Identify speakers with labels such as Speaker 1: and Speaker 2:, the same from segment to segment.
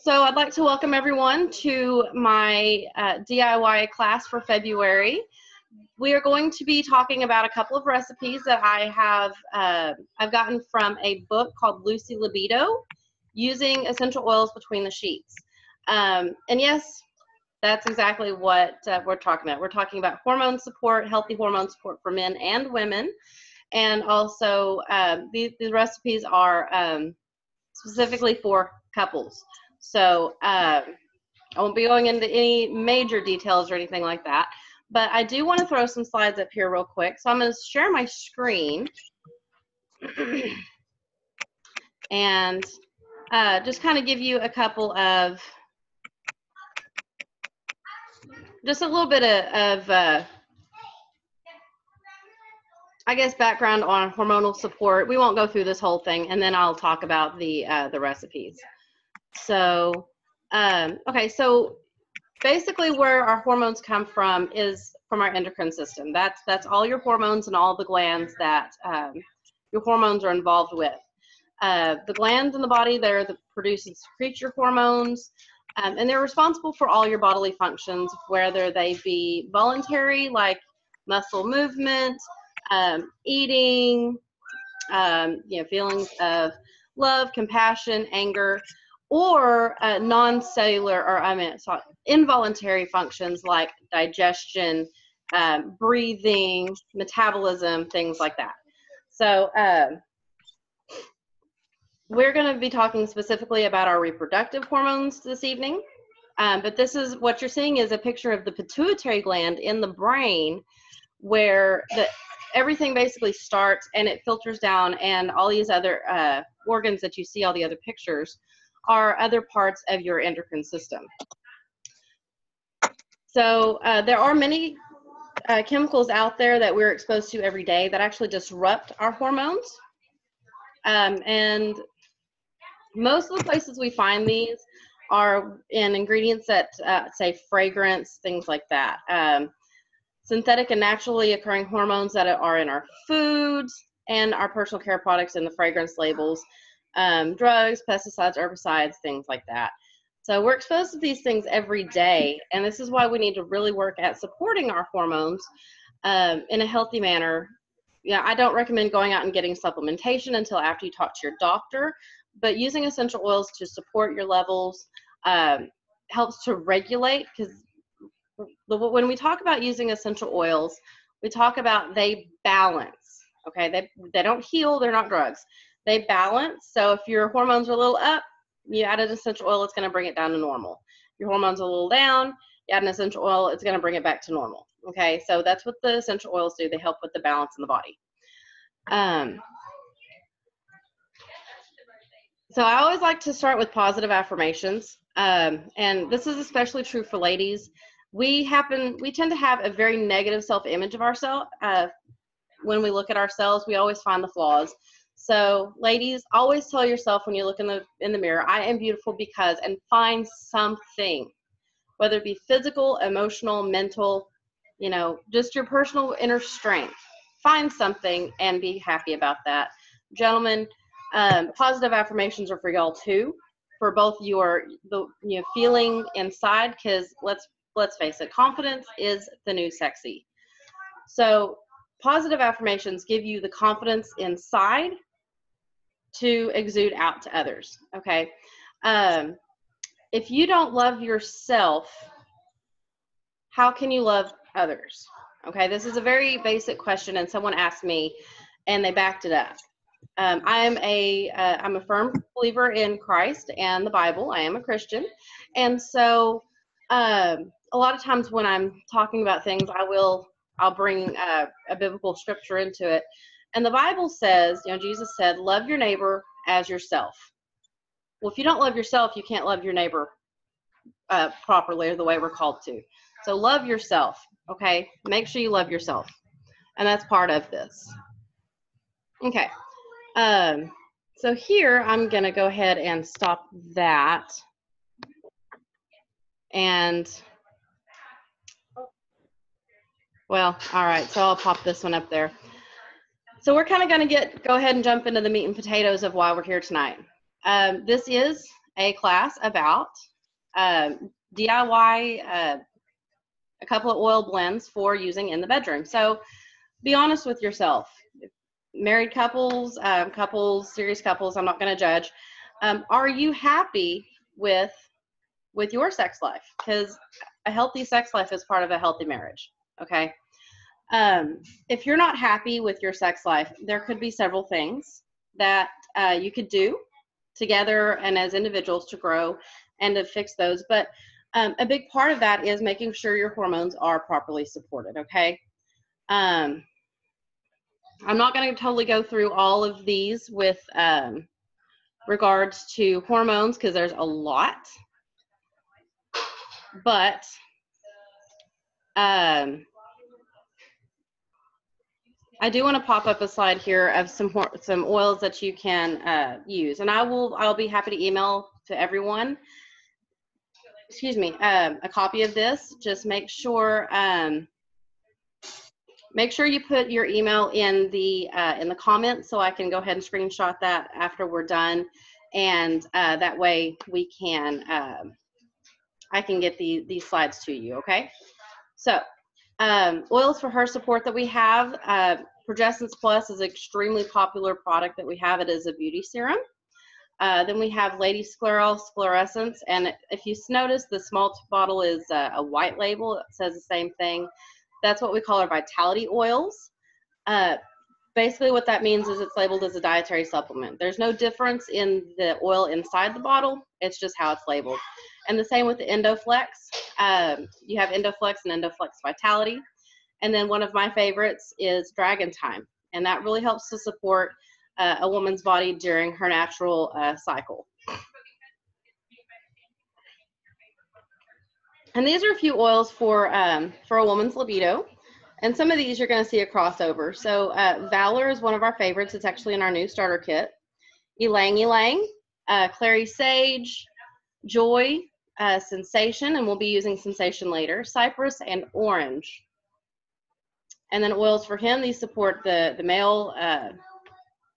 Speaker 1: So I'd like to welcome everyone to my DIY class for February. We are going to be talking about a couple of recipes that I have I've gotten from a book called Lucy Libido, Using Essential Oils Between the Sheets. And yes, that's exactly what we're talking about. We're talking about hormone support, healthy hormone support for men and women. And also these recipes are specifically for couples. So I won't be going into any major details or anything like that, but I do want to throw some slides up here real quick. So I'm going to share my screen and just kind of give you a couple of, just a little bit of I guess, background on hormonal support. We won't go through this whole thing, and then I'll talk about the recipes. So, okay, so basically where our hormones come from is from our endocrine system. That's all your hormones and all the glands that your hormones are involved with. The glands in the body, they're the produce and secrete your hormones, and they're responsible for all your bodily functions, whether they be voluntary, like muscle movement, eating, feelings of love, compassion, anger, or non-cellular, or involuntary functions like digestion, breathing, metabolism, things like that. So we're going to be talking specifically about our reproductive hormones this evening, but this is what you're seeing is a picture of the pituitary gland in the brain, where everything basically starts and it filters down, and all these other organs that you see, all the other pictures, are other parts of your endocrine system. So there are many chemicals out there that we're exposed to every day that actually disrupt our hormones. And most of the places we find these are in ingredients that say fragrance, things like that. Synthetic and naturally occurring hormones that are in our foods and our personal care products in the fragrance labels, drugs, pesticides, herbicides, things like that. So we're exposed to these things every day, and this is why we need to really work at supporting our hormones in a healthy manner. Yeah, I don't recommend going out and getting supplementation until after you talk to your doctor, but using essential oils to support your levels helps to regulate, because when we talk about using essential oils, we talk about they balance, okay? They don't heal, they're not drugs. They balance, so if your hormones are a little up, you add an essential oil, it's gonna bring it down to normal. Your hormones are a little down, you add an essential oil, it's gonna bring it back to normal, okay? So that's what the essential oils do, they help with the balance in the body. So I always like to start with positive affirmations, and this is especially true for ladies. We tend to have a very negative self-image of ourselves. When we look at ourselves, we always find the flaws. So ladies, always tell yourself when you look in the mirror, I am beautiful because, and find something, whether it be physical, emotional, mental, just your personal inner strength. Find something and be happy about that. Gentlemen, positive affirmations are for y'all too, for both your feeling inside, because let's face it, confidence is the new sexy. So positive affirmations give you the confidence inside to exude out to others, okay? If you don't love yourself, how can you love others? Okay, this is a very basic question, and someone asked me, and they backed it up. I'm a firm believer in Christ and the Bible. I am a Christian, and so a lot of times when I'm talking about things, I'll bring a biblical scripture into it. And the Bible says, Jesus said, love your neighbor as yourself. Well, if you don't love yourself, you can't love your neighbor properly, or the way we're called to. So love yourself, okay? Make sure you love yourself. And that's part of this. Okay. So here, I'm going to go ahead and stop that. And well, all right, so I'll pop this one up there. So we're kind of going to go ahead and jump into the meat and potatoes of why we're here tonight. This is a class about DIY a couple of oil blends for using in the bedroom. So be honest with yourself. Married couples, serious couples, I'm not going to judge. Are you happy with your sex life? Because a healthy sex life is part of a healthy marriage, okay? If you're not happy with your sex life, there could be several things that you could do together and as individuals to grow and to fix those. But a big part of that is making sure your hormones are properly supported, okay? I'm not going to totally go through all of these with regards to hormones because there's a lot. But I do want to pop up a slide here of some oils that you can use, and I'll be happy to email to everyone. Excuse me, a copy of this. Just make sure you put your email in the comments so I can go ahead and screenshot that after we're done, and that way we can I can get these slides to you. Okay, so. Oils for hair support that we have. Progessence Plus is an extremely popular product that we have. It is a beauty serum. Then we have Lady Sclerescence, and if you notice, the small bottle is a white label. It says the same thing. That's what we call our vitality oils. Basically what that means is it's labeled as a dietary supplement. There's no difference in the oil inside the bottle. It's just how it's labeled. And the same with the Endoflex. You have Endoflex and Endoflex Vitality. And then one of my favorites is Dragon Time. And that really helps to support a woman's body during her natural cycle. And these are a few oils for a woman's libido. And some of these you're going to see a crossover. So Valor is one of our favorites. It's actually in our new starter kit. Ylang Ylang, Clary Sage, Joy, Sensation, and we'll be using Sensation later, Cypress, and Orange. And then oils for him, these support the male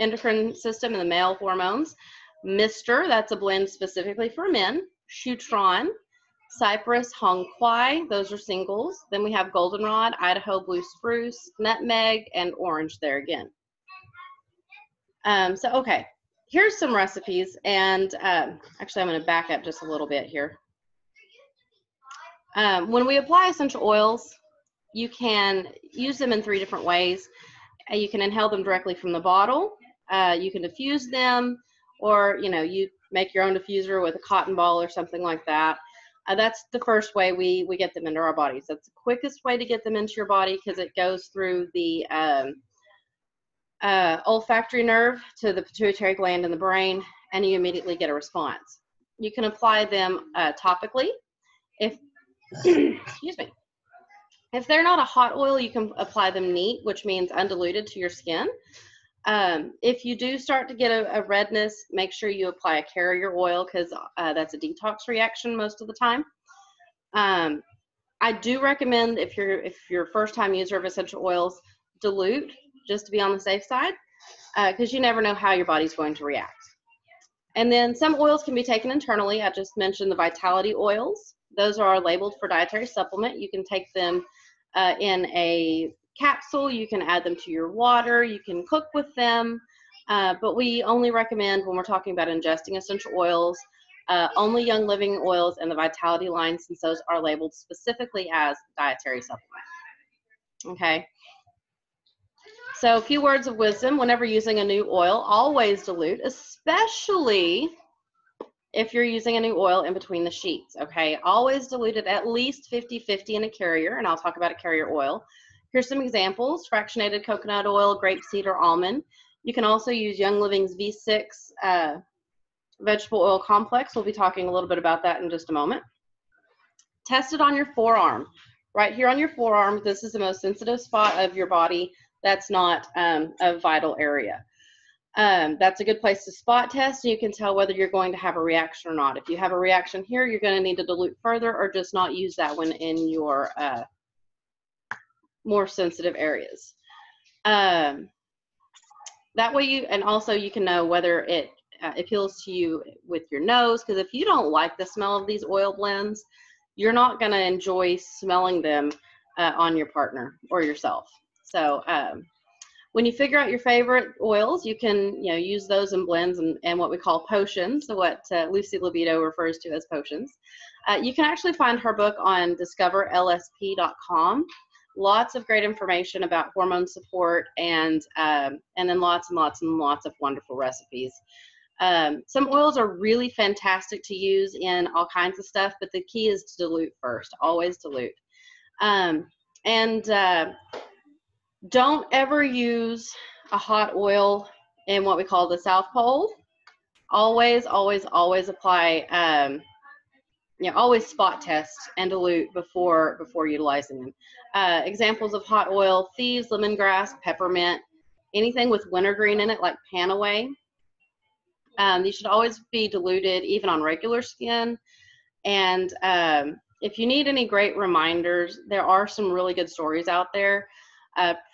Speaker 1: endocrine system and the male hormones. Mister, that's a blend specifically for men. Shutron, Cypress, Hong Kwai, those are singles. Then we have Goldenrod, Idaho Blue Spruce, Nutmeg, and Orange there again. So, okay, here's some recipes. And actually, I'm going to back up just a little bit here. When we apply essential oils, you can use them in 3 different ways. You can inhale them directly from the bottle. You can diffuse them, or you make your own diffuser with a cotton ball or something like that. That's the first way we get them into our bodies. That's the quickest way to get them into your body because it goes through the olfactory nerve to the pituitary gland in the brain, and you immediately get a response. You can apply them topically. If excuse me. If they're not a hot oil, you can apply them neat, which means undiluted to your skin. If you do start to get a redness, make sure you apply a carrier oil because that's a detox reaction most of the time. I do recommend if you're a first-time user of essential oils, dilute just to be on the safe side because you never know how your body's going to react. And then some oils can be taken internally. I just mentioned the Vitality oils. Those are labeled for dietary supplement. You can take them in a capsule. You can add them to your water. You can cook with them. But we only recommend, when we're talking about ingesting essential oils, only Young Living oils and the Vitality line, since those are labeled specifically as dietary supplement. Okay. So a few words of wisdom. Whenever using a new oil, always dilute, especially if you're using a new oil in between the sheets, okay? Always dilute it at least 50-50 in a carrier, and I'll talk about a carrier oil. Here's some examples: fractionated coconut oil, grapeseed, or almond. You can also use Young Living's V6 vegetable oil complex. We'll be talking a little bit about that in just a moment. Test it on your forearm. Right here on your forearm, this is the most sensitive spot of your body. That's not a vital area. That's a good place to spot test, and you can tell whether you're going to have a reaction or not. If you have a reaction here, you're going to need to dilute further or just not use that one in your more sensitive areas. That way and also you can know whether it appeals to you with your nose, because if you don't like the smell of these oil blends, you're not going to enjoy smelling them on your partner or yourself. So when you figure out your favorite oils, you can use those in blends and what we call potions, so what Lucy Libido refers to as potions. You can actually find her book on discoverlsp.com. Lots of great information about hormone support, and then lots and lots and lots of wonderful recipes. Some oils are really fantastic to use in all kinds of stuff, but the key is to dilute first. Always dilute. Don't ever use a hot oil in what we call the South Pole. Always, always, always apply, always spot test and dilute before utilizing them. Examples of hot oil: thieves, lemongrass, peppermint, anything with wintergreen in it like Panaway. These should always be diluted, even on regular skin. And if you need any great reminders, there are some really good stories out there,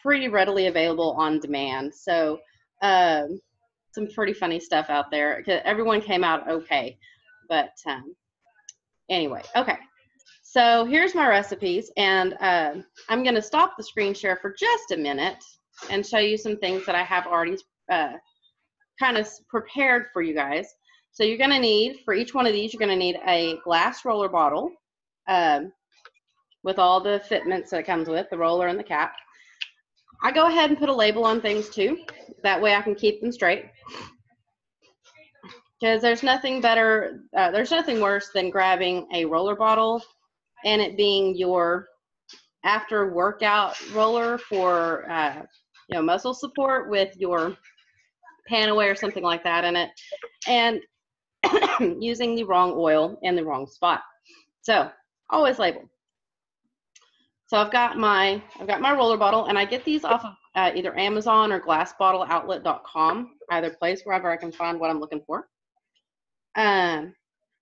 Speaker 1: pretty readily available on demand. So some pretty funny stuff out there. Everyone came out okay. But anyway, okay. So here's my recipes, and I'm going to stop the screen share for just a minute and show you some things that I have already kind of prepared for you guys. So you're going to need, for each one of these, you're going to need a glass roller bottle with all the fitments that it comes with, the roller and the cap. I go ahead and put a label on things too. That way I can keep them straight. Because there's nothing better, there's nothing worse than grabbing a roller bottle and it being your after workout roller for muscle support with your Panaway or something like that in it, and using the wrong oil in the wrong spot. So always label. So I've got my roller bottle, and I get these off of either Amazon or glassbottleoutlet.com, either place, wherever I can find what I'm looking for.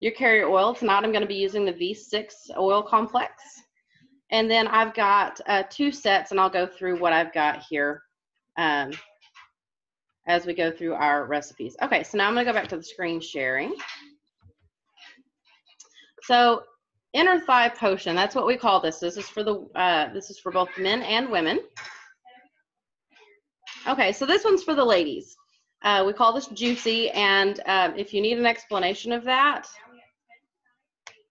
Speaker 1: Your carrier oil. Tonight I'm going to be using the V6 oil complex. And then I've got 2 sets, and I'll go through what I've got here as we go through our recipes. Okay, so now I'm going to go back to the screen sharing. So inner thigh potion, that's what we call this. This is for both men and women. Okay, so this one's for the ladies. We call this juicy, and if you need an explanation of that,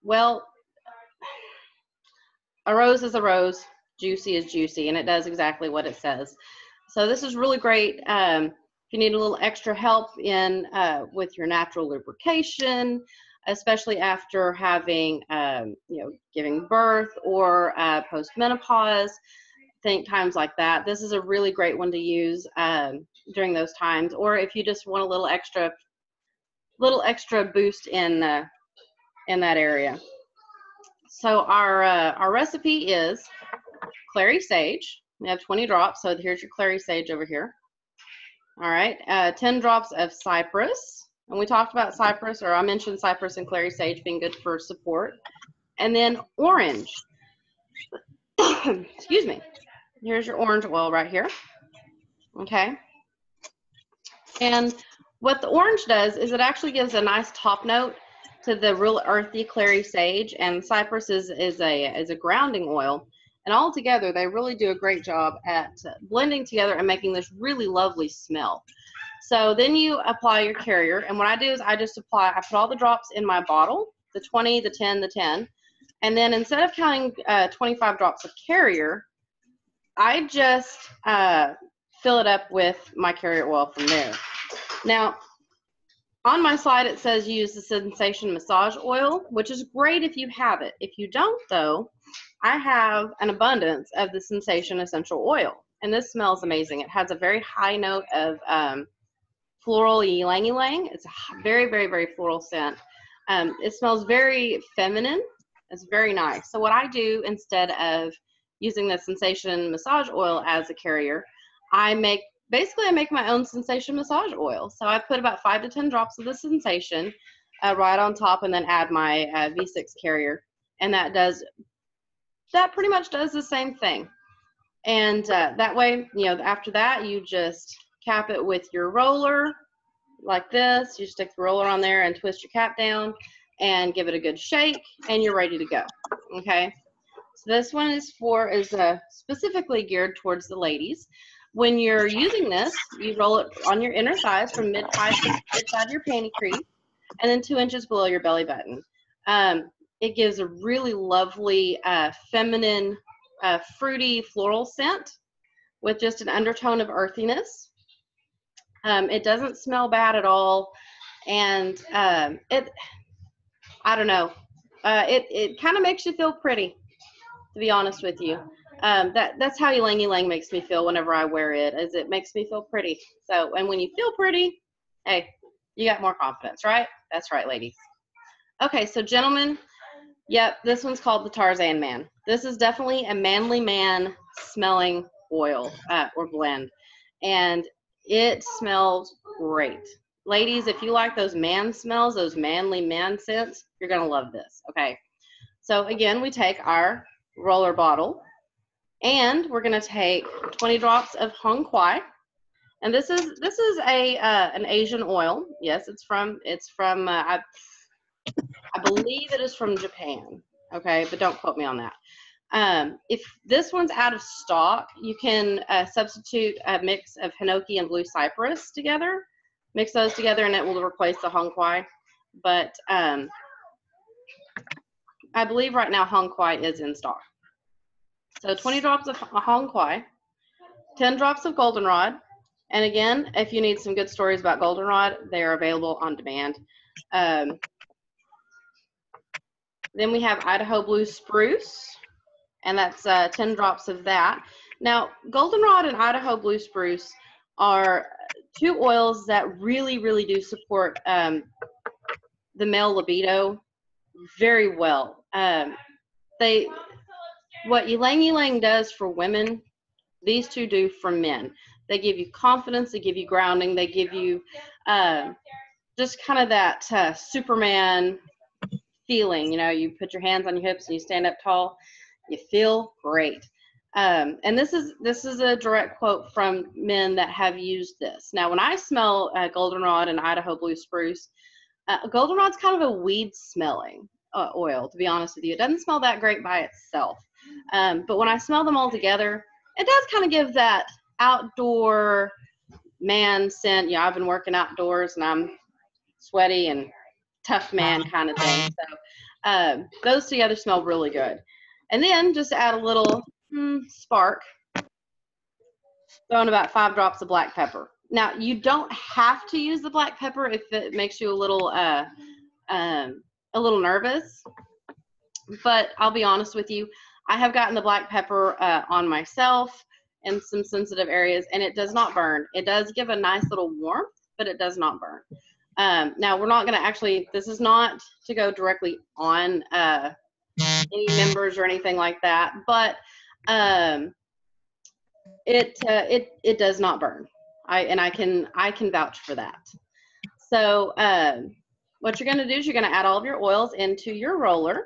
Speaker 1: well, a rose is a rose, juicy is juicy, and it does exactly what it says. So this is really great if you need a little extra help in with your natural lubrication, especially after having, giving birth or post-menopause, times like that. This is a really great one to use during those times, or if you just want a little extra boost in that area. So our recipe is clary sage. We have 20 drops, so here's your clary sage over here. All right, 10 drops of cypress, and we talked about cypress, or I mentioned cypress and clary sage being good for support. And then orange. Excuse me. Here's your orange oil right here. Okay. And what the orange does is it actually gives a nice top note to the real earthy clary sage, and cypress is a grounding oil. And all together, they really do a great job at blending together and making this really lovely smell. So then you apply your carrier, and what I do is I put all the drops in my bottle, the 20, the 10, the 10, and then instead of counting 25 drops of carrier, I just fill it up with my carrier oil from there. Now, on my slide, it says use the Sensation Massage Oil, which is great if you have it. If you don't, though, I have an abundance of the Sensation Essential Oil, and this smells amazing. It has a very high note of floral ylang-ylang. It's a very, very, very floral scent. It smells very feminine. It's very nice. So what I do instead of using the Sensation Massage Oil as a carrier, I make my own Sensation Massage Oil. So I put about 5 to 10 drops of the Sensation right on top, and then add my V6 carrier, and that pretty much does the same thing. And that way, after that, you just cap it with your roller, like this. You stick the roller on there and twist your cap down and give it a good shake, and you're ready to go. Okay. So this one is specifically geared towards the ladies. When you're using this, you roll it on your inner thighs from mid-thigh to mid-thigh to your panty crease, and then 2 inches below your belly button. It gives a really lovely, feminine, fruity floral scent with just an undertone of earthiness. It doesn't smell bad at all, and I don't know, it kind of makes you feel pretty, to be honest with you. That's how Ylang Ylang makes me feel whenever I wear it, is it makes me feel pretty. So, and when you feel pretty, hey, you got more confidence, right? That's right, ladies. Okay, so gentlemen, yep, this one's called the Tarzan Man. This is definitely a manly man smelling oil or blend, and it smells great. Ladies, if you like those man smells, those manly man scents, you're gonna love this. Okay, so again, we take our roller bottle, and we're gonna take 20 drops of Hong Kwai, and this is an Asian oil. Yes, it's from I believe it is from Japan. Okay, but don't quote me on that. If this one's out of stock, you can substitute a mix of Hinoki and Blue Cypress together. Mix those together, and it will replace the Hong Kwai. But I believe right now Hong Kwai is in stock. So 20 drops of Hong Kwai, 10 drops of Goldenrod. And again, if you need some good stories about Goldenrod, they are available on demand. Then we have Idaho Blue Spruce, and that's 10 drops of that. Now, Goldenrod and Idaho Blue Spruce are two oils that really, really do support the male libido very well. What Ylang Ylang does for women, these two do for men. They give you confidence, they give you grounding, they give you just kind of that Superman feeling. You know, you put your hands on your hips and you stand up tall, you feel great. And this is a direct quote from men that have used this. Now, when I smell Goldenrod and Idaho Blue Spruce, Goldenrod's kind of a weed smelling oil, to be honest with you. It doesn't smell that great by itself. But when I smell them all together, it does kind of give that outdoor man scent. You know, I've been working outdoors and I'm sweaty and tough man kind of thing. So those together smell really good. And then just add a little spark, throwing about 5 drops of black pepper. Now, you don't have to use the black pepper if it makes you a little nervous. But I'll be honest with you, I have gotten the black pepper on myself in some sensitive areas, and it does not burn. It does give a nice little warmth, but it does not burn. Now, we're not going to actually, this is not to go directly on any members or anything like that, but it does not burn. I can vouch for that. So what you're going to do is you're going to add all of your oils into your roller,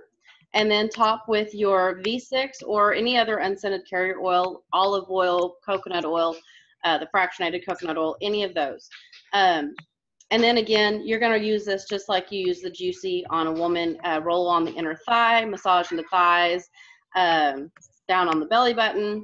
Speaker 1: and then top with your V6 or any other unscented carrier oil, olive oil, coconut oil, the fractionated coconut oil, any of those. And then again, you're going to use this just like you use the Juicy on a woman. Roll on the inner thigh, massage in the thighs, down on the belly button,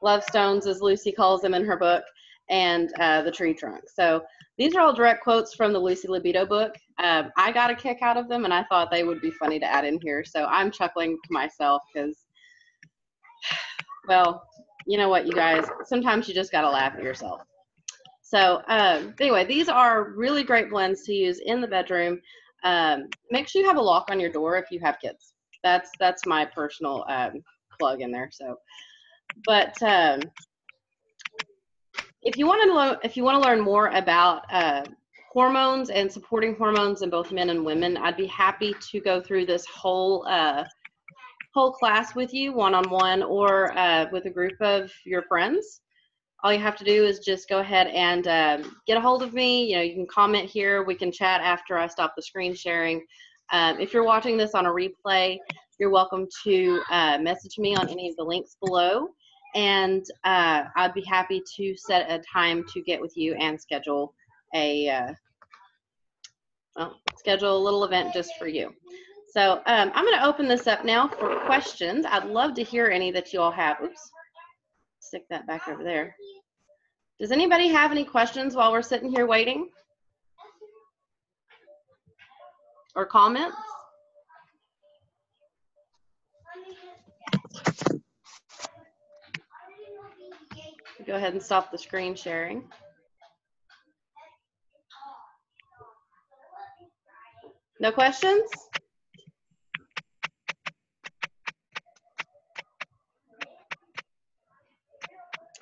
Speaker 1: love stones, as Lucy calls them in her book, and the tree trunk. So these are all direct quotes from the Lucy Libido book. I got a kick out of them, and I thought they would be funny to add in here. So I'm chuckling to myself because, well, you know what, you guys, sometimes you just got to laugh at yourself. So anyway, these are really great blends to use in the bedroom. Make sure you have a lock on your door if you have kids. That's my personal plug in there. So, but if you want to learn more about hormones and supporting hormones in both men and women, I'd be happy to go through this whole class with you, one-on-one, or with a group of your friends. All you have to do is just go ahead and get a hold of me. You know, you can comment here. We can chat after I stop the screen sharing. If you're watching this on a replay, you're welcome to message me on any of the links below, and I'd be happy to set a time to get with you and schedule schedule a little event just for you. So I'm going to open this up now for questions. I'd love to hear any that you all have. Oops, stick that back over there. Does anybody have any questions while we're sitting here waiting? Or comments? Go ahead and stop the screen sharing. No questions?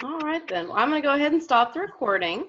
Speaker 1: All right, then. Well, I'm going to go ahead and stop the recording.